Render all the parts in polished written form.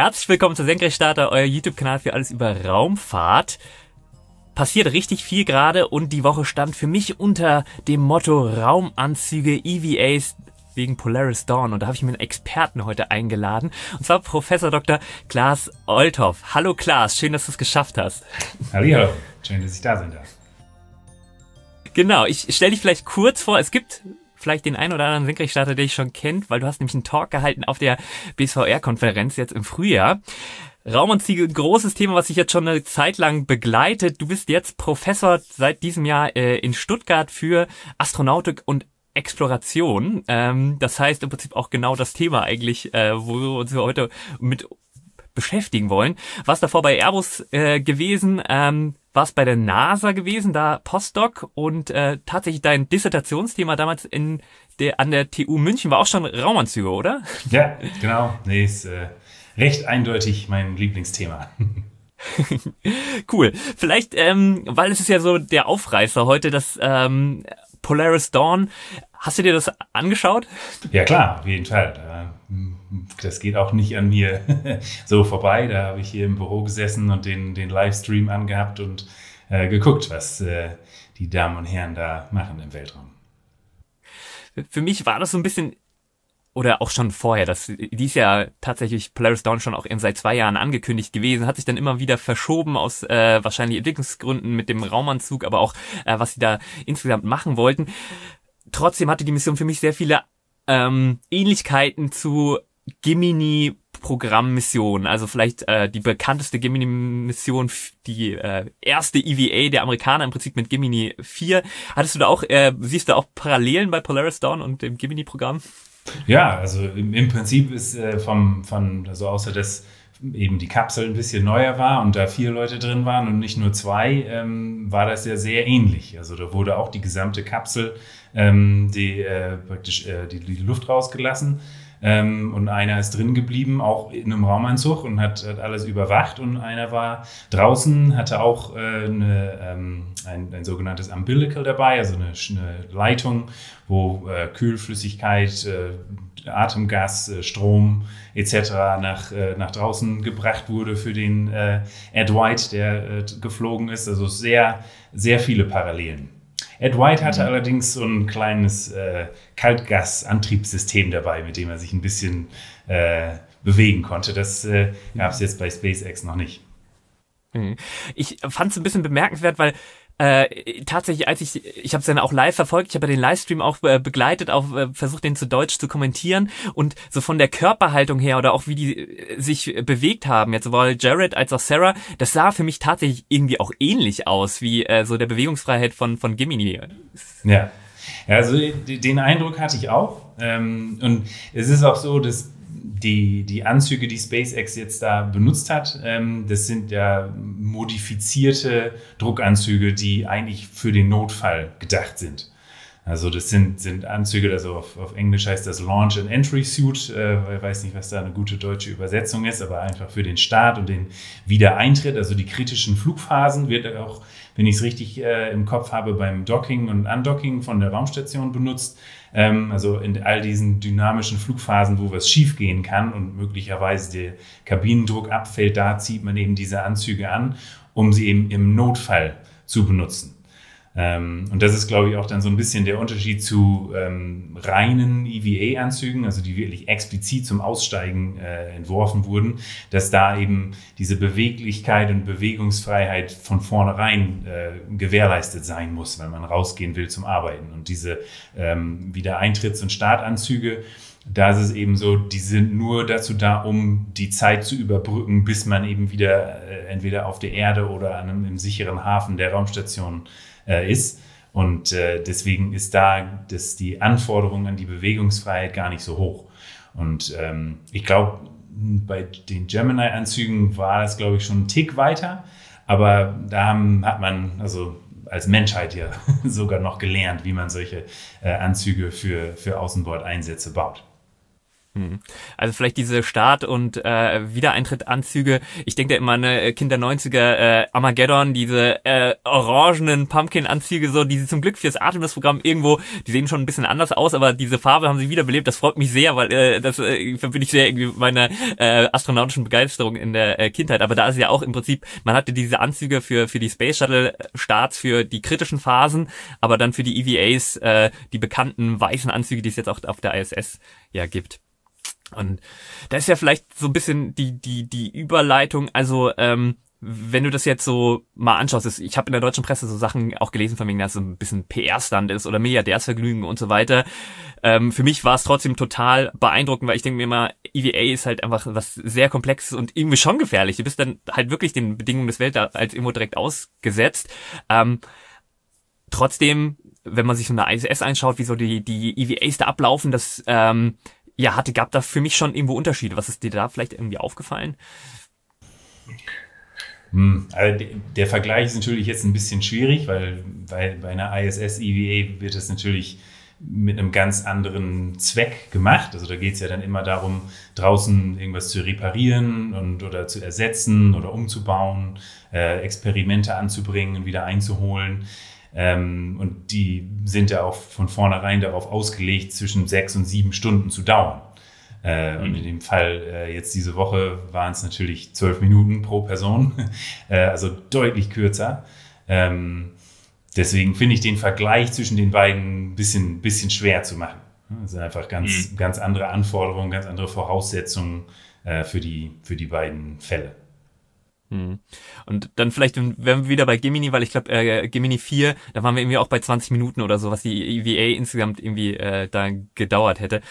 Herzlich willkommen zu Senkrechtstarter, euer YouTube-Kanal für alles über Raumfahrt. Passiert richtig viel gerade und die Woche stand für mich unter dem Motto Raumanzüge, EVAs wegen Polaris Dawn. Und da habe ich mir einen Experten heute eingeladen, und zwar Professor Dr. Klaas Olthoff. Hallo Klaas, schön, dass du es geschafft hast. Hallo, schön, dass ich da sein darf. Genau, ich stelle dich vielleicht kurz vor. Es gibt vielleicht den einen oder anderen Senkrechtstarter, der dich schon kennt, weil du hast nämlich einen Talk gehalten auf der BSVR-Konferenz jetzt im Frühjahr. Raumanzüge, ein großes Thema, was sich jetzt schon eine Zeit lang begleitet. Du bist jetzt Professor seit diesem Jahr in Stuttgart für Astronautik und Exploration. Das heißt im Prinzip auch genau das Thema eigentlich, wo wir uns heute mit beschäftigen wollen. Warst davor bei Airbus gewesen, warst bei der NASA gewesen, da Postdoc, und tatsächlich dein Dissertationsthema damals an der TU München war auch schon Raumanzüge, oder? Ja, genau. Nee, ist recht eindeutig mein Lieblingsthema. Cool. Vielleicht, weil es ist ja so der Aufreißer heute, das Polaris Dawn. Hast du dir das angeschaut? Ja klar, auf jeden Fall. Das geht auch nicht an mir so vorbei. Da habe ich hier im Büro gesessen und den Livestream angehabt und geguckt, was die Damen und Herren da machen im Weltraum. Für mich war das so ein bisschen, oder auch schon vorher, die ist ja tatsächlich Polaris Dawn schon auch seit 2 Jahren angekündigt gewesen, hat sich dann immer wieder verschoben aus wahrscheinlich Entwicklungsgründen mit dem Raumanzug, aber auch was sie da insgesamt machen wollten. Trotzdem hatte die Mission für mich sehr viele Ähnlichkeiten zu Gemini-Programmmissionen. Also vielleicht die bekannteste Gemini-Mission, die erste EVA der Amerikaner im Prinzip mit Gemini 4. Hattest du da auch, siehst du auch Parallelen bei Polaris Dawn und dem Gemini-Programm? Ja, also im Prinzip ist also außer dass eben die Kapsel ein bisschen neuer war und da 4 Leute drin waren und nicht nur 2, war das ja sehr ähnlich. Also da wurde auch die gesamte Kapsel, praktisch die Luft rausgelassen, und einer ist drin geblieben, auch in einem Raumanzug, und hat alles überwacht, und einer war draußen, hatte auch ein sogenanntes Umbilical dabei, also eine Leitung, wo Kühlflüssigkeit, Atemgas, Strom etc. nach draußen gebracht wurde für den Ed White, der geflogen ist. Also sehr, sehr viele Parallelen. Ed White hatte allerdings so ein kleines Kaltgasantriebssystem dabei, mit dem er sich ein bisschen bewegen konnte. Das gab es jetzt bei SpaceX noch nicht. Ich fand es ein bisschen bemerkenswert, weil tatsächlich, ich habe es dann auch live verfolgt, ich habe ja den Livestream auch begleitet, auch versucht, den zu Deutsch zu kommentieren, und so von der Körperhaltung her oder auch wie die sich bewegt haben, jetzt sowohl Jared als auch Sarah, das sah für mich tatsächlich irgendwie auch ähnlich aus, wie so der Bewegungsfreiheit von Gemini. Ja, also den Eindruck hatte ich auch, und es ist auch so, dass die Anzüge, die SpaceX jetzt da benutzt hat, das sind ja modifizierte Druckanzüge, die eigentlich für den Notfall gedacht sind. Also das sind Anzüge, also auf Englisch heißt das Launch and Entry Suit, ich weiß nicht, was da eine gute deutsche Übersetzung ist, aber einfach für den Start und den Wiedereintritt, also die kritischen Flugphasen, wird auch, wenn ich es richtig im Kopf habe, beim Docking und Undocking von der Raumstation benutzt. Also in all diesen dynamischen Flugphasen, wo was schief gehen kann und möglicherweise der Kabinendruck abfällt, da zieht man eben diese Anzüge an, um sie eben im Notfall zu benutzen. Und das ist, glaube ich, auch dann so ein bisschen der Unterschied zu reinen EVA-Anzügen, also die wirklich explizit zum Aussteigen entworfen wurden, dass da eben diese Beweglichkeit und Bewegungsfreiheit von vornherein gewährleistet sein muss, wenn man rausgehen will zum Arbeiten. Und diese Wiedereintritts- und Startanzüge, da ist es eben so, die sind nur dazu da, um die Zeit zu überbrücken, bis man eben wieder entweder auf der Erde oder im sicheren Hafen der Raumstation ist. Und deswegen ist die Anforderung an die Bewegungsfreiheit gar nicht so hoch. Und ich glaube, bei den Gemini-Anzügen war das, glaube ich, schon einen Tick weiter. Aber da hat man also als Menschheit ja sogar noch gelernt, wie man solche Anzüge für Außenbordeinsätze baut. Also vielleicht diese Start- und Wiedereintrittanzüge. Ich denke da immer an Kind der 90er, Armageddon, diese orangenen Pumpkin-Anzüge, so, die sie zum Glück fürs Artemis-Programm irgendwo, die sehen schon ein bisschen anders aus, aber diese Farbe haben sie wiederbelebt. Das freut mich sehr, weil das verbinde ich sehr irgendwie mit meiner astronautischen Begeisterung in der Kindheit. Aber da ist ja auch im Prinzip, man hatte diese Anzüge für die Space Shuttle-Starts, für die kritischen Phasen, aber dann für die EVAs die bekannten weißen Anzüge, die es jetzt auch auf der ISS ja gibt. Und da ist ja vielleicht so ein bisschen die Überleitung, also wenn du das jetzt so mal anschaust, ich habe in der deutschen Presse so Sachen auch gelesen, von wegen, dass es so ein bisschen PR-Stand ist oder Milliardärsvergnügen und so weiter. Für mich war es trotzdem total beeindruckend, weil ich denke mir immer, EVA ist halt einfach was sehr Komplexes und irgendwie schon gefährlich. Du bist dann halt wirklich den Bedingungen des Weltalls irgendwo direkt ausgesetzt. Trotzdem, wenn man sich so eine ISS anschaut, wie so die EVAs da ablaufen, das gab da für mich schon irgendwo Unterschiede. Was ist dir da vielleicht irgendwie aufgefallen? Also der Vergleich ist natürlich jetzt ein bisschen schwierig, weil bei einer ISS EVA wird es natürlich mit einem ganz anderen Zweck gemacht. Also da geht es ja dann immer darum, draußen irgendwas zu reparieren oder zu ersetzen oder umzubauen, Experimente anzubringen und wieder einzuholen. Und die sind ja auch von vornherein darauf ausgelegt, zwischen 6 und 7 Stunden zu dauern. Und in dem Fall jetzt diese Woche waren es natürlich 12 Minuten pro Person, also deutlich kürzer. Deswegen finde ich den Vergleich zwischen den beiden ein bisschen schwer zu machen. Das sind einfach ganz andere Anforderungen, ganz andere Voraussetzungen für die beiden Fälle. Und dann vielleicht wären wir wieder bei Gemini, weil ich glaube, Gemini 4, da waren wir irgendwie auch bei 20 Minuten oder so, was die EVA insgesamt irgendwie da gedauert hätte.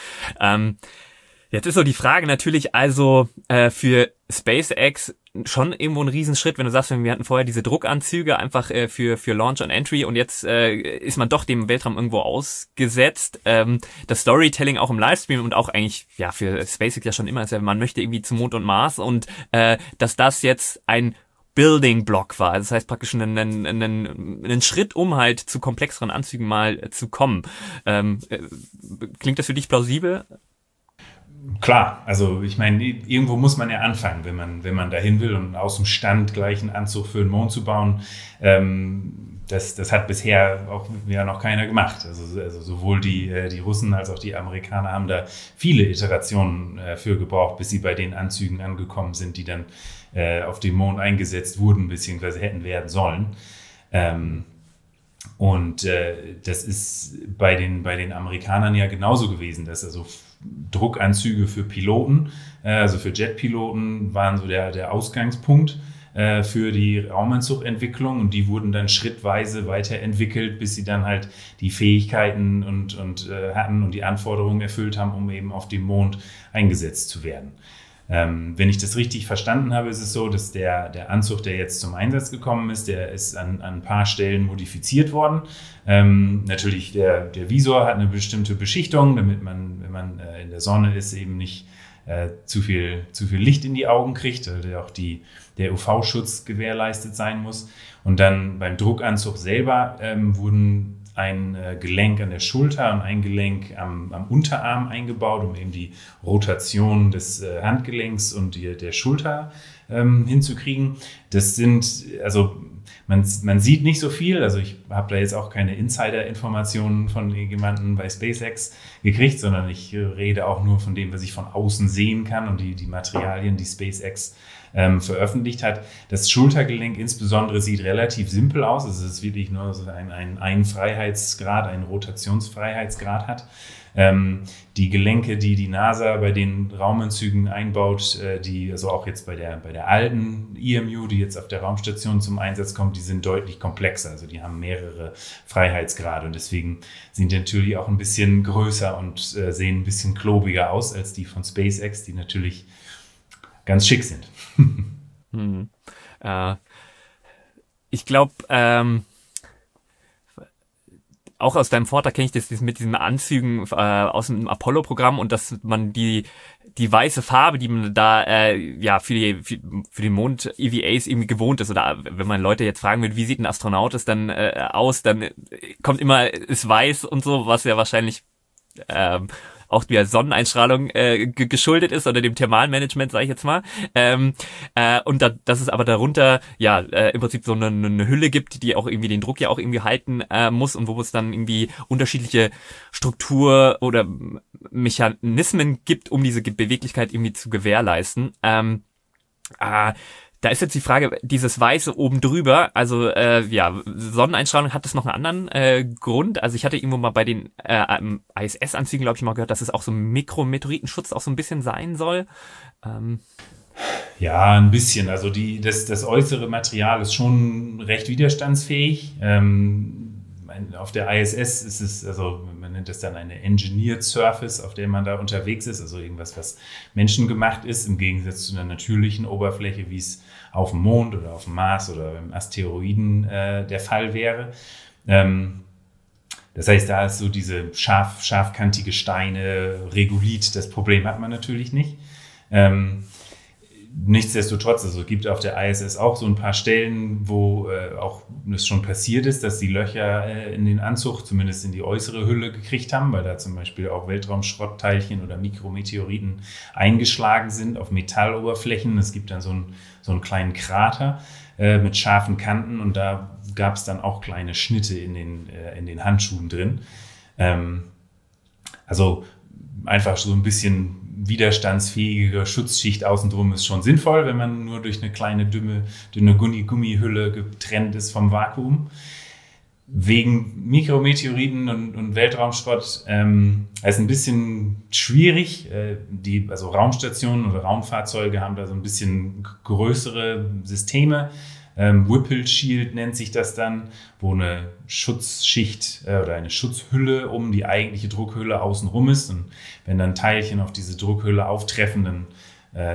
Jetzt ist so die Frage natürlich, also für SpaceX schon irgendwo ein Riesenschritt, wenn du sagst, wir hatten vorher diese Druckanzüge einfach für Launch und Entry und jetzt ist man doch dem Weltraum irgendwo ausgesetzt. Das Storytelling auch im Livestream und auch eigentlich ja für SpaceX ja schon immer ist ja, man möchte irgendwie zum Mond und Mars und dass das jetzt ein Building Block war. Das heißt praktisch einen Schritt, um halt zu komplexeren Anzügen mal zu kommen. Klingt das für dich plausibel? Klar, also ich meine, irgendwo muss man ja anfangen, wenn man dahin will und aus dem Stand gleich einen Anzug für den Mond zu bauen. Das hat bisher auch ja noch keiner gemacht. Also sowohl die Russen als auch die Amerikaner haben da viele Iterationen für gebraucht, bis sie bei den Anzügen angekommen sind, die dann auf dem Mond eingesetzt wurden, beziehungsweise hätten werden sollen. Und das ist bei den Amerikanern ja genauso gewesen, dass also Druckanzüge für Piloten, also für Jetpiloten, waren so der Ausgangspunkt für die Raumanzugentwicklung und die wurden dann schrittweise weiterentwickelt, bis sie dann halt die Fähigkeiten und hatten und die Anforderungen erfüllt haben, um eben auf dem Mond eingesetzt zu werden. Wenn ich das richtig verstanden habe, ist es so, dass der Anzug, der jetzt zum Einsatz gekommen ist, der ist an ein paar Stellen modifiziert worden. Natürlich der Visor hat eine bestimmte Beschichtung, damit man, wenn man in der Sonne ist, eben nicht zu viel Licht in die Augen kriegt, weil auch der UV-Schutz gewährleistet sein muss. Und dann beim Druckanzug selber wurden ein Gelenk an der Schulter und ein Gelenk am Unterarm eingebaut, um eben die Rotation des Handgelenks und der Schulter hinzukriegen. Das sind, also man sieht nicht so viel, also ich habe da jetzt auch keine Insider-Informationen von jemandem bei SpaceX gekriegt, sondern ich rede auch nur von dem, was ich von außen sehen kann und die Materialien, die SpaceX veröffentlicht hat. Das Schultergelenk insbesondere sieht relativ simpel aus. Es ist wirklich nur so ein Freiheitsgrad, ein Rotationsfreiheitsgrad hat. Die Gelenke, die NASA bei den Raumanzügen einbaut, die also auch jetzt bei der alten EMU, die jetzt auf der Raumstation zum Einsatz kommt, die sind deutlich komplexer. Also die haben mehrere Freiheitsgrade und deswegen sind die natürlich auch ein bisschen größer und sehen ein bisschen klobiger aus als die von SpaceX, die natürlich ganz schick sind. Ich glaube, auch aus deinem Vortrag kenne ich das mit diesen Anzügen aus dem Apollo-Programm und dass man die weiße Farbe, die man da für den Mond EVAs irgendwie gewohnt ist, oder wenn man Leute jetzt fragen will, wie sieht ein Astronaut es dann aus, dann kommt immer ist weiß und so, was ja wahrscheinlich auch der Sonneneinstrahlung geschuldet ist oder dem Thermalmanagement, sage ich jetzt mal. Und dass es aber darunter ja im Prinzip so eine Hülle gibt, die auch irgendwie den Druck ja auch irgendwie halten muss und wo es dann irgendwie unterschiedliche Struktur oder Mechanismen gibt, um diese Beweglichkeit irgendwie zu gewährleisten. Da ist jetzt die Frage, dieses Weiße oben drüber, also ja, Sonneneinstrahlung, hat das noch einen anderen Grund? Also ich hatte irgendwo mal bei den ISS-Anzügen, glaube ich, mal gehört, dass es auch so Mikrometeoritenschutz auch so ein bisschen sein soll. Ja, ein bisschen. Also das äußere Material ist schon recht widerstandsfähig. Auf der ISS ist es, also man nennt das dann eine Engineered Surface, auf der man da unterwegs ist, also irgendwas, was menschengemacht ist, im Gegensatz zu einer natürlichen Oberfläche, wie es auf dem Mond oder auf dem Mars oder beim Asteroiden der Fall wäre. Das heißt, da ist so diese scharfkantige Steine, Regolith, das Problem hat man natürlich nicht. Nichtsdestotrotz, also es gibt auf der ISS auch so ein paar Stellen, wo auch es schon passiert ist, dass die Löcher in den Anzug, zumindest in die äußere Hülle, gekriegt haben, weil da zum Beispiel auch Weltraumschrottteilchen oder Mikrometeoriten eingeschlagen sind auf Metalloberflächen. Es gibt dann so einen kleinen Krater mit scharfen Kanten und da gab es dann auch kleine Schnitte in den Handschuhen drin. Also einfach so ein bisschen widerstandsfähige Schutzschicht außenrum ist schon sinnvoll, wenn man nur durch eine kleine dünne Gummihülle getrennt ist vom Vakuum. Wegen Mikrometeoriten und Weltraumschrott ist ein bisschen schwierig. Also Raumstationen oder Raumfahrzeuge haben da so ein bisschen größere Systeme. Whipple Shield nennt sich das dann, wo eine Schutzschicht oder eine Schutzhülle um die eigentliche Druckhülle außenrum ist. Und wenn dann Teilchen auf diese Druckhülle auftreffen, dann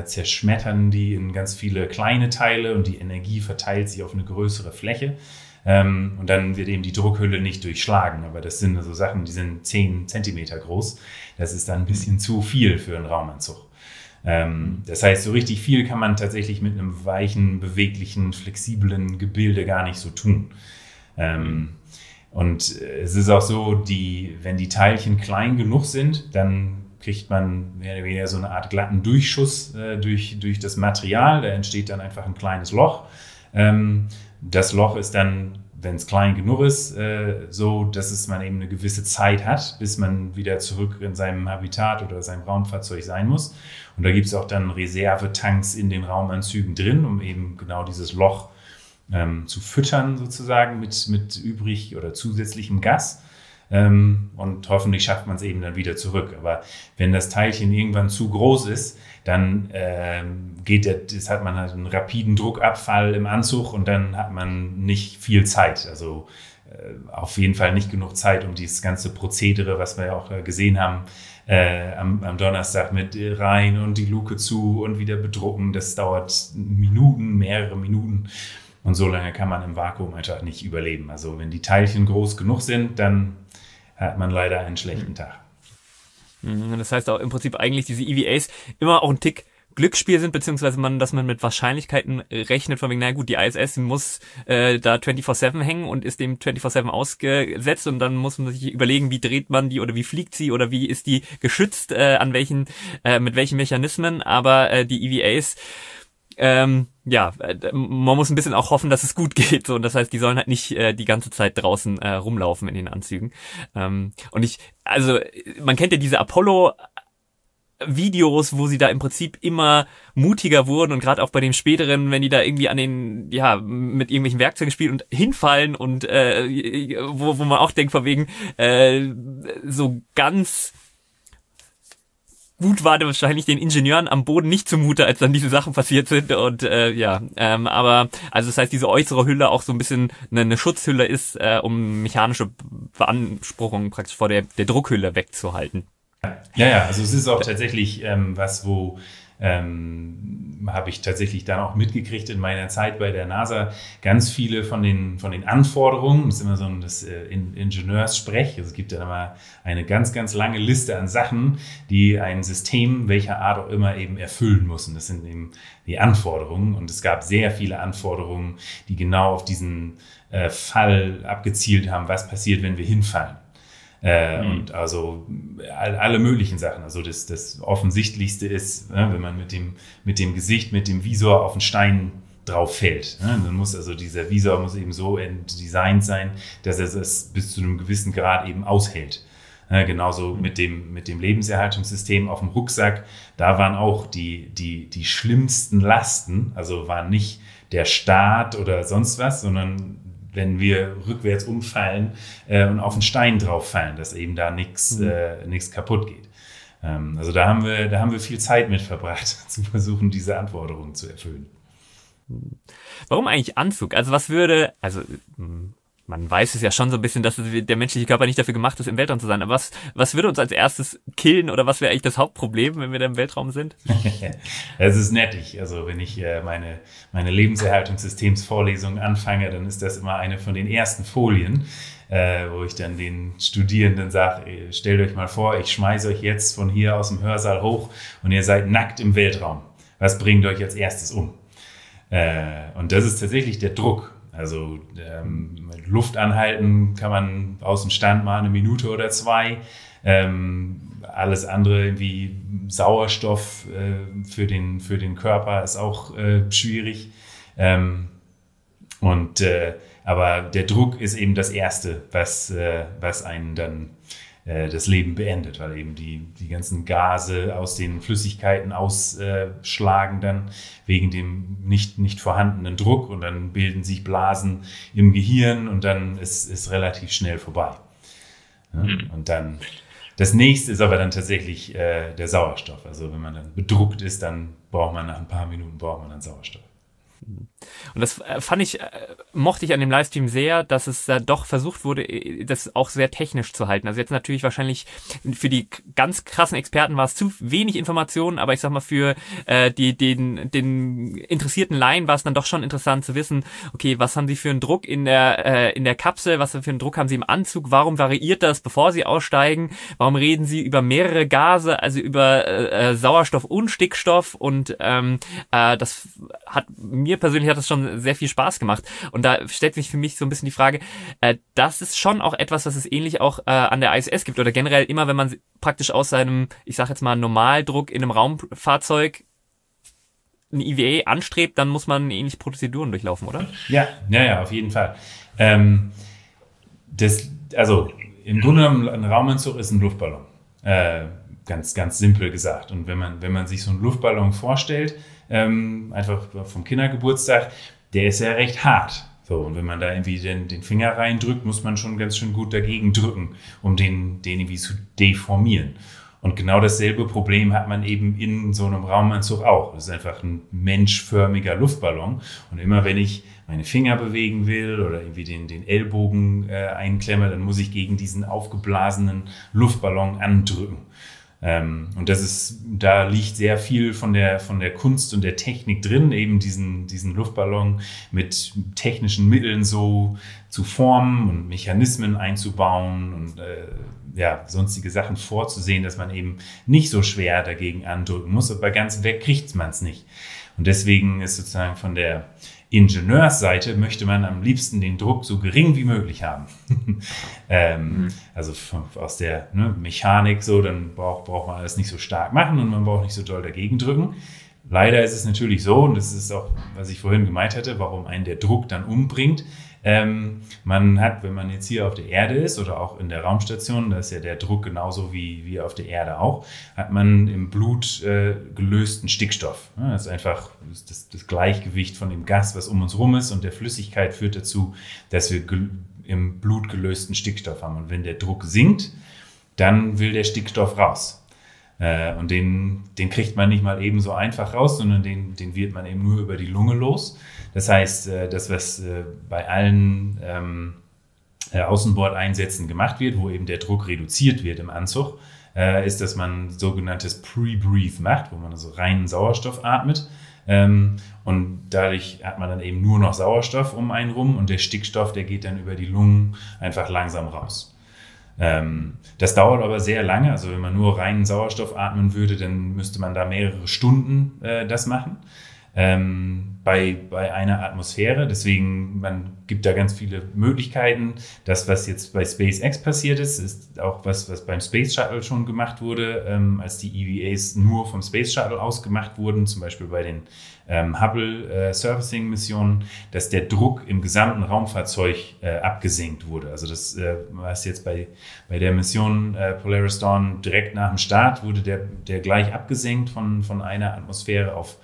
zerschmettern die in ganz viele kleine Teile und die Energie verteilt sich auf eine größere Fläche. Und dann wird eben die Druckhülle nicht durchschlagen. Aber das sind so Sachen, die sind 10 Zentimeter groß. Das ist dann ein bisschen zu viel für einen Raumanzug. Das heißt, so richtig viel kann man tatsächlich mit einem weichen, beweglichen, flexiblen Gebilde gar nicht so tun. Und es ist auch so, wenn die Teilchen klein genug sind, dann kriegt man mehr oder weniger so eine Art glatten Durchschuss durch das Material. Da entsteht dann einfach ein kleines Loch. Das Loch ist dann, wenn es klein genug ist, so, dass man eben eine gewisse Zeit hat, bis man wieder zurück in seinem Habitat oder seinem Raumfahrzeug sein muss. Und da gibt es auch dann Reservetanks in den Raumanzügen drin, um eben genau dieses Loch zu füttern sozusagen mit übrig oder zusätzlichem Gas. Und hoffentlich schafft man es eben dann wieder zurück. Aber wenn das Teilchen irgendwann zu groß ist, dann hat man halt einen rapiden Druckabfall im Anzug und dann hat man nicht viel Zeit. Also auf jeden Fall nicht genug Zeit, um dieses ganze Prozedere, was wir ja auch gesehen haben, am Donnerstag mit rein und die Luke zu und wieder bedrucken. Das dauert Minuten, mehrere Minuten. Und so lange kann man im Vakuum einfach nicht überleben. Also wenn die Teilchen groß genug sind, dann hat man leider einen schlechten Tag. Das heißt auch im Prinzip eigentlich diese EVAs immer auch ein Tick Glücksspiel sind, beziehungsweise dass man mit Wahrscheinlichkeiten rechnet, von wegen, na gut, die ISS muss da 24/7 hängen und ist dem 24/7 ausgesetzt und dann muss man sich überlegen, wie dreht man die oder wie fliegt sie oder wie ist die geschützt, mit welchen Mechanismen, aber die EVAs, man muss ein bisschen auch hoffen, dass es gut geht, so, und das heißt, die sollen halt nicht die ganze Zeit draußen rumlaufen in den Anzügen. Und man kennt ja diese Apollo Videos, wo sie da im Prinzip immer mutiger wurden und gerade auch bei dem späteren, wenn die da irgendwie mit irgendwelchen Werkzeugen spielen und hinfallen und wo man auch denkt, von wegen so ganz gut war wahrscheinlich den Ingenieuren am Boden nicht zumute, als dann diese Sachen passiert sind und aber also das heißt, diese äußere Hülle auch so ein bisschen eine Schutzhülle ist, um mechanische Beanspruchungen praktisch vor der Druckhülle wegzuhalten. Ja, also es ist auch tatsächlich wo habe ich tatsächlich dann auch mitgekriegt in meiner Zeit bei der NASA, ganz viele von den Anforderungen, das ist immer so das Ingenieurssprech, also es gibt dann immer eine ganz, ganz lange Liste an Sachen, die ein System welcher Art auch immer eben erfüllen muss. Und das sind eben die Anforderungen und es gab sehr viele Anforderungen, die genau auf diesen Fall abgezielt haben, was passiert, wenn wir hinfallen. Und also alle möglichen Sachen. Also das Offensichtlichste ist, wenn man mit dem Gesicht, mit dem Visor auf den Stein drauf fällt. Dann muss also dieser Visor muss eben so designt sein, dass er es bis zu einem gewissen Grad eben aushält. Genauso mit dem Lebenserhaltungssystem auf dem Rucksack. Da waren auch die schlimmsten Lasten, also war nicht der Start oder sonst was, sondern wenn wir rückwärts umfallen und auf den Stein drauf fallen, dass eben da nichts kaputt geht. Also da haben wir viel Zeit mit verbracht, zu versuchen, diese Anforderungen zu erfüllen. Warum eigentlich Anzug? Also man weiß es ja schon so ein bisschen, dass der menschliche Körper nicht dafür gemacht ist, im Weltraum zu sein. Aber was würde uns als erstes killen oder was wäre eigentlich das Hauptproblem, wenn wir da im Weltraum sind? Es ist nettig. Also wenn ich meine Lebenserhaltungssystemsvorlesung anfange, dann ist das immer eine von den ersten Folien, wo ich dann den Studierenden sage, stellt euch mal vor, ich schmeiße euch jetzt von hier aus dem Hörsaal hoch und ihr seid nackt im Weltraum. Was bringt euch als erstes um? Und das ist tatsächlich der Druck. Also mit Luft anhalten kann man aus dem Stand mal 1 Minute oder 2. Alles andere, irgendwie Sauerstoff für den Körper ist auch schwierig. Aber der Druck ist eben das Erste, was einen dann das Leben beendet, weil eben die ganzen Gase aus den Flüssigkeiten ausschlagen dann wegen dem nicht vorhandenen Druck und dann bilden sich Blasen im Gehirn und dann ist relativ schnell vorbei. Ja, und dann das nächste ist aber dann tatsächlich der Sauerstoff. Also wenn man dann bedruckt ist, dann braucht man nach ein paar Minuten dann Sauerstoff. Und das mochte ich an dem Livestream sehr, dass es doch versucht wurde, das auch sehr technisch zu halten. Also jetzt natürlich wahrscheinlich für die ganz krassen Experten war es zu wenig Informationen, aber ich sag mal für den interessierten Laien war es dann doch schon interessant zu wissen, okay, was haben sie für einen Druck in der Kapsel, was für einen Druck haben sie im Anzug, warum variiert das, bevor sie aussteigen, warum reden sie über mehrere Gase, also über Sauerstoff und Stickstoff und das hat mir persönlich hat das schon sehr viel Spaß gemacht. Und da stellt sich für mich so ein bisschen die Frage, das ist schon auch etwas, was es ähnlich auch an der ISS gibt oder generell immer, wenn man praktisch aus seinem, ich sag jetzt mal, Normaldruck in einem Raumfahrzeug ein EVA anstrebt, dann muss man ähnliche Prozeduren durchlaufen, oder? Ja, auf jeden Fall. Also im Grunde genommen, ein Raumanzug ist ein Luftballon. Ganz, ganz simpel gesagt. Und wenn man sich so einen Luftballon vorstellt, einfach vom Kindergeburtstag, der ist ja recht hart. So, und wenn man da irgendwie den Finger reindrückt, muss man schon ganz schön gut dagegen drücken, um den irgendwie zu deformieren. Und genau dasselbe Problem hat man eben in so einem Raumanzug auch. Das ist einfach ein menschförmiger Luftballon. Und immer wenn ich meine Finger bewegen will oder irgendwie den Ellbogen einklemme, dann muss ich gegen diesen aufgeblasenen Luftballon andrücken. Und da liegt sehr viel von der Kunst und der Technik drin, eben diesen Luftballon mit technischen Mitteln so zu formen und Mechanismen einzubauen und sonstige Sachen vorzusehen, dass man eben nicht so schwer dagegen andrücken muss, aber ganz weg kriegt man es nicht. Und deswegen ist sozusagen von der Ingenieursseite möchte man am liebsten den Druck so gering wie möglich haben. Also aus der Mechanik so, dann braucht man alles nicht so stark machen und man braucht nicht so doll dagegen drücken. Leider ist es natürlich so, und das ist auch, was ich vorhin gemeint hatte, warum einen der Druck dann umbringt. Man hat, wenn man jetzt hier auf der Erde ist oder auch in der Raumstation, da ist ja der Druck genauso wie auf der Erde auch, hat man im Blut gelösten Stickstoff. Das ist einfach das Gleichgewicht von dem Gas, was um uns rum ist und der Flüssigkeit führt dazu, dass wir im Blut gelösten Stickstoff haben. Und wenn der Druck sinkt, dann will der Stickstoff raus. Und den kriegt man nicht mal eben so einfach raus, sondern den wird man eben nur über die Lunge los. Das heißt, das, was bei allen Außenbordeinsätzen gemacht wird, wo eben der Druck reduziert wird im Anzug, ist, dass man sogenanntes Pre-Breathe macht, wo man also reinen Sauerstoff atmet. Und dadurch hat man dann eben nur noch Sauerstoff um einen rum und der Stickstoff, der geht dann über die Lungen einfach langsam raus. Das dauert aber sehr lange, also wenn man nur reinen Sauerstoff atmen würde, dann müsste man da mehrere Stunden das machen. bei einer Atmosphäre. Deswegen, man gibt da ganz viele Möglichkeiten. Das, was jetzt bei SpaceX passiert ist, ist auch was beim Space Shuttle schon gemacht wurde, als die EVAs nur vom Space Shuttle aus gemacht wurden, zum Beispiel bei den Hubble Surfacing-Missionen, dass der Druck im gesamten Raumfahrzeug abgesenkt wurde. Also das was jetzt bei der Mission Polaris Dawn direkt nach dem Start wurde der gleich abgesenkt von einer Atmosphäre auf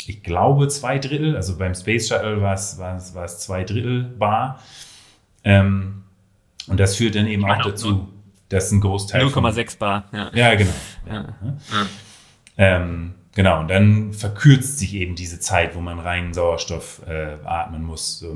ich glaube 2/3, also beim Space Shuttle war es 2/3 bar. Und das führt dann eben auch dazu, dass ein Großteil 0,6 bar. Ja, genau. Genau, und dann verkürzt sich eben diese Zeit, wo man reinen Sauerstoff atmen muss,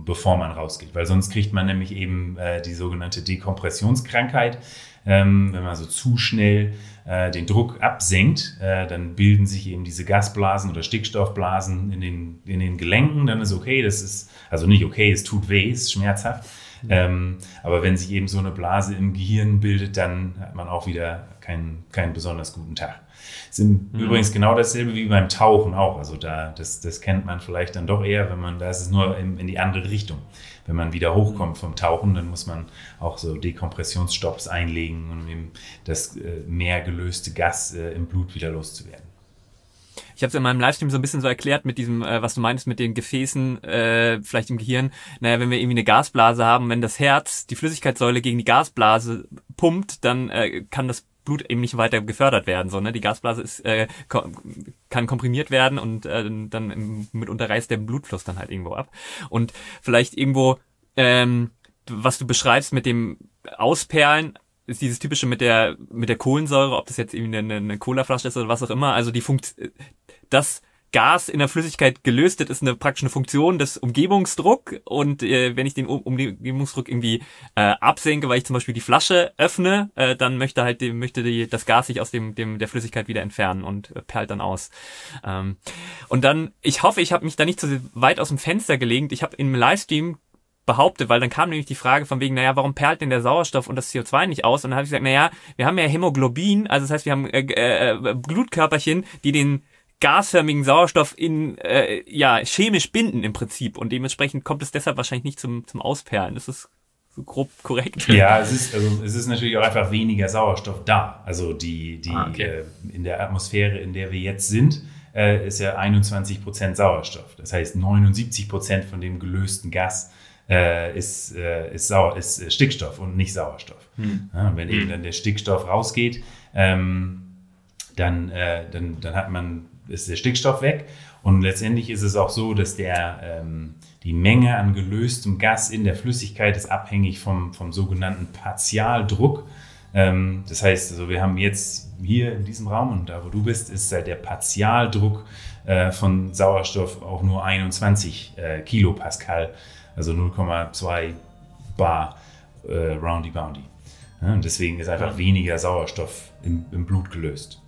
bevor man rausgeht. Weil sonst kriegt man nämlich eben die sogenannte Dekompressionskrankheit. Wenn man so zu schnell den Druck absenkt, dann bilden sich eben diese Gasblasen oder Stickstoffblasen in den Gelenken. Dann ist okay, das ist, also nicht okay, es tut weh, es ist schmerzhaft. Aber wenn sich eben so eine Blase im Gehirn bildet, dann hat man auch wieder keinen besonders guten Tag. Es ist übrigens genau dasselbe wie beim Tauchen auch. Also das kennt man vielleicht dann doch eher, da ist es nur in die andere Richtung. Wenn man wieder hochkommt vom Tauchen, dann muss man auch so Dekompressionsstopps einlegen, um eben das mehr gelöste Gas im Blut wieder loszuwerden. Ich habe es in meinem Livestream so ein bisschen so erklärt mit diesem, was du meinst mit den Gefäßen, vielleicht im Gehirn. Naja, wenn wir irgendwie eine Gasblase haben, wenn das Herz die Flüssigkeitssäule gegen die Gasblase pumpt, dann kann das Blut eben nicht weiter gefördert werden, sondern die Gasblase kann komprimiert werden und dann mitunter reißt der Blutfluss dann halt irgendwo ab. Und vielleicht irgendwo, was du beschreibst mit dem Ausperlen, ist dieses typische mit der Kohlensäure, ob das jetzt irgendwie eine Colaflasche ist oder was auch immer. Also das Gas in der Flüssigkeit gelöst ist praktisch eine Funktion des Umgebungsdruck, und wenn ich den Umgebungsdruck irgendwie absenke, weil ich zum Beispiel die Flasche öffne, dann möchte das Gas sich aus der Flüssigkeit wieder entfernen und perlt dann aus. Und dann, ich hoffe, ich habe mich da nicht zu weit aus dem Fenster gelegt. Ich habe im Livestream behauptet, weil dann kam nämlich die Frage von wegen, naja, warum perlt denn der Sauerstoff und das CO2 nicht aus? Und dann habe ich gesagt, naja, wir haben ja Hämoglobin, also das heißt, wir haben Blutkörperchen, die den gasförmigen Sauerstoff chemisch binden im Prinzip, und dementsprechend kommt es deshalb wahrscheinlich nicht zum Ausperlen. Das ist so grob korrekt. Ja, es ist natürlich auch einfach weniger Sauerstoff da. Also in der Atmosphäre, in der wir jetzt sind, ist ja 21% Sauerstoff. Das heißt, 79% von dem gelösten Gas ist Stickstoff und nicht Sauerstoff. Ja, und wenn eben dann der Stickstoff rausgeht, dann ist der Stickstoff weg, und letztendlich ist es auch so, dass die Menge an gelöstem Gas in der Flüssigkeit ist abhängig vom sogenannten Partialdruck. Das heißt, also wir haben jetzt hier in diesem Raum, und da wo du bist, ist halt der Partialdruck von Sauerstoff auch nur 21 Kilopascal, also 0,2 bar roundy boundy. Ja, und deswegen ist einfach weniger Sauerstoff im Blut gelöst.